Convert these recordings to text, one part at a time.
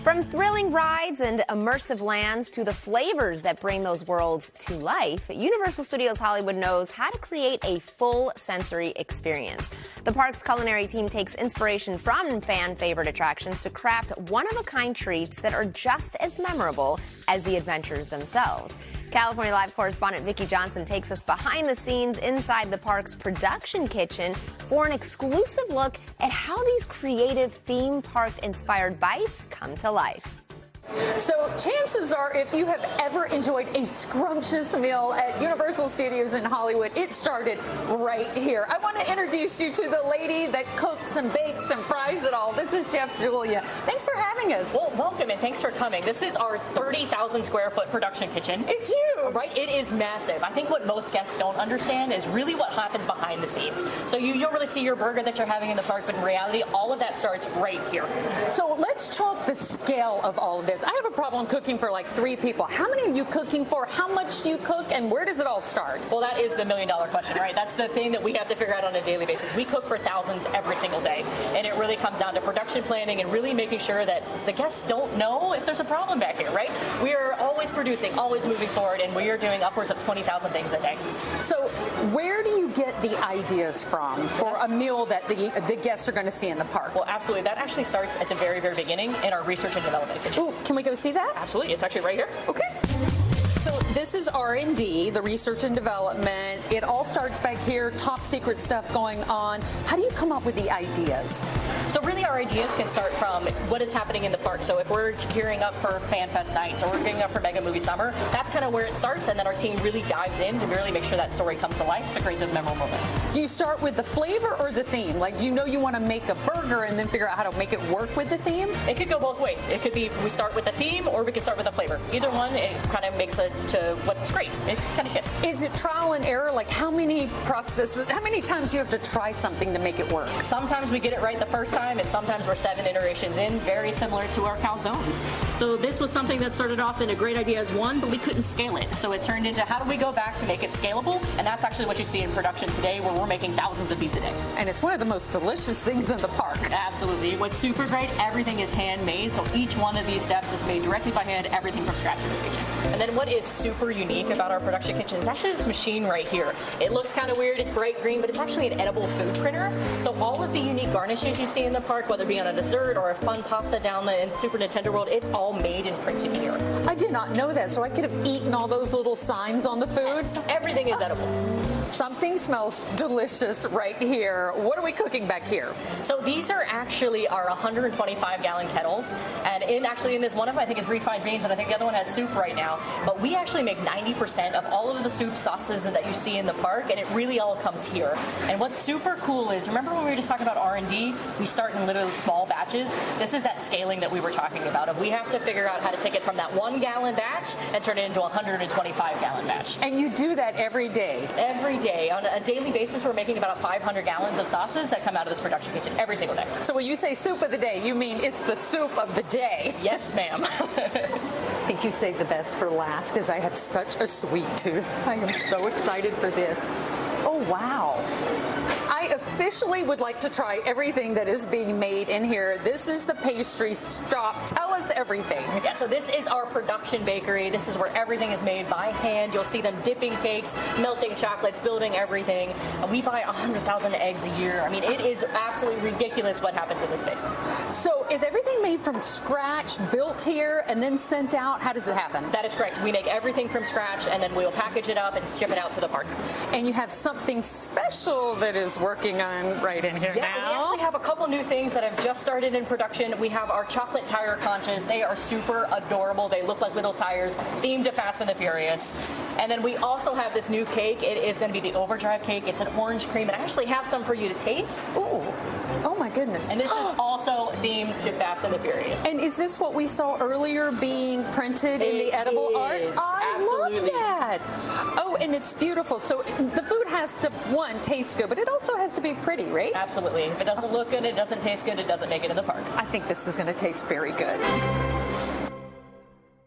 From thrilling rides and immersive lands to the flavors that bring those worlds to life, Universal Studios Hollywood knows how to create a full sensory experience. The park's culinary team takes inspiration from fan-favorite attractions to craft one-of-a-kind treats that are just as memorable as the adventures themselves. California Live correspondent Vicki Johnson takes us behind the scenes inside the park's production kitchen for an exclusive look at how these creative theme park-inspired bites come to life. So chances are, if you have ever enjoyed a scrumptious meal at Universal Studios in Hollywood, it started right here. I want to introduce you to the lady that cooks and bakes and fries it all. This is Chef Julia. Thanks for having us. Well, welcome and thanks for coming. This is our 30,000 square foot production kitchen. It's huge. Right? It is massive. I think what most guests don't understand is really what happens behind the scenes. So you don't really see your burger that you're having in the park, but in reality, all of that starts right here. So let's talk the scale of all of this. I have a problem cooking for like 3 people. How many are you cooking for? How much do you cook? And where does it all start? Well, that is the million-dollar question, right? That's the thing that we have to figure out on a daily basis. We cook for thousands every single day. And it really comes down to production planning and really making sure that the guests don't know if there's a problem back here, right? We are always producing, always moving forward, and we are doing upwards of 20,000 things a day. So where do you get the ideas from for a meal that the guests are going to see in the park? Well, absolutely. That actually starts at the very, very beginning in our research and development kitchen. Ooh, can we go see that? Absolutely. It's actually right here. Okay. So this is R&D, the research and development. It all starts back here, top secret stuff going on. How do you come up with the ideas? So really our ideas can start from what is happening in the park. So if we're gearing up for Fan Fest nights or we're gearing up for Mega Movie Summer, that's kind of where it starts, and then our team really dives in to really make sure that story comes to life to create those memorable moments. Do you start with the flavor or the theme? Like, do you know you want to make a burger and then figure out how to make it work with the theme? It could go both ways. It could be we start with the theme or we can start with the flavor. Either one, it kind of makes it to what's great. It kind of shifts. Is it trial and error? Like how many times do you have to try something to make it work? Sometimes we get it right the first time, and sometimes we're 7 iterations in, very similar to our calzones. So this was something that started off in a great idea as one, but we couldn't scale it. So it turned into how do we go back to make it scalable? And that's actually what you see in production today, where we're making thousands of these a day. And it's one of the most delicious things in the park. Absolutely. What's super great, everything is handmade. So each one of these steps is made directly by hand, everything from scratch in this kitchen. And then what is super unique about our production kitchen is actually this machine right here. It looks kind of weird, it's bright green, but it's actually an edible food printer. So all of the unique garnishes you see in the park, whether it be on a dessert or a fun pasta down in Super Nintendo World, it's all made and printed here. I did not know that, so I could have eaten all those little signs on the food. Yes, everything is edible. Something smells delicious right here. What are we cooking back here? So these are actually our 125-gallon kettles, and in this one of them I think is refried beans, and I think the other one has soup right now. But we actually make 90% of all of the soup sauces that you see in the park, and it really all comes here. And what's super cool is, remember when we were just talking about R&D? We start in literally small batches. This is that scaling that we were talking about. If we have to figure out how to take it from that 1-gallon batch and turn it into a 125-gallon batch. And you do that every day? Every day. On a daily basis, we're making about 500 gallons of sauces that come out of this production kitchen every single day. So when you say soup of the day, you mean it's the soup of the day? Yes, ma'am. I think you saved the best for last because I have such a sweet tooth. I am so excited for this. Oh, wow. I officially would like to try everything that is being made in here. This is the pastry shop. Tell us everything. Yeah, so this is our production bakery. This is where everything is made by hand. You'll see them dipping cakes, melting chocolates, building everything. We buy 100,000 eggs a year. I mean, it is absolutely ridiculous what happens in this space. So is everything made from scratch, built here, and then sent out? How does it happen? That is correct. We make everything from scratch, and then we'll package it up and ship it out to the park. And you have something special that is working on right in here now. Yeah, we actually have a couple new things that have just started in production. We have our chocolate tire conchas. They are super adorable. They look like little tires, themed to Fast and the Furious. And then we also have this new cake. It is going to be the Overdrive cake. It's an orange cream, and I actually have some for you to taste. Ooh. Oh my goodness. And this is also themed to Fast and the Furious. And is this what we saw earlier being printed in the edible art? Absolutely. Love that. Oh, and it's beautiful. So the food has to, one, taste good, but it also has to be pretty, right? Absolutely. If it doesn't look good, it doesn't taste good, it doesn't make it in the park. I think this is going to taste very good.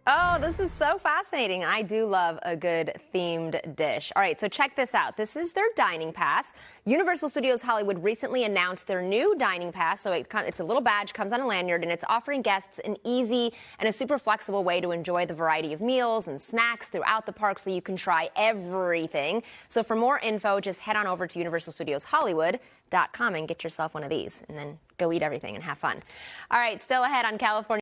Oh, this is so fascinating. I do love a good themed dish. All right, so check this out. This is their dining pass. Universal Studios Hollywood recently announced their new dining pass. So it's a little badge, comes on a lanyard, and it's offering guests an easy and a super flexible way to enjoy the variety of meals and snacks throughout the park so you can try everything. So for more info, just head on over to universalstudioshollywood.com and get yourself one of these and then go eat everything and have fun. All right, still ahead on California.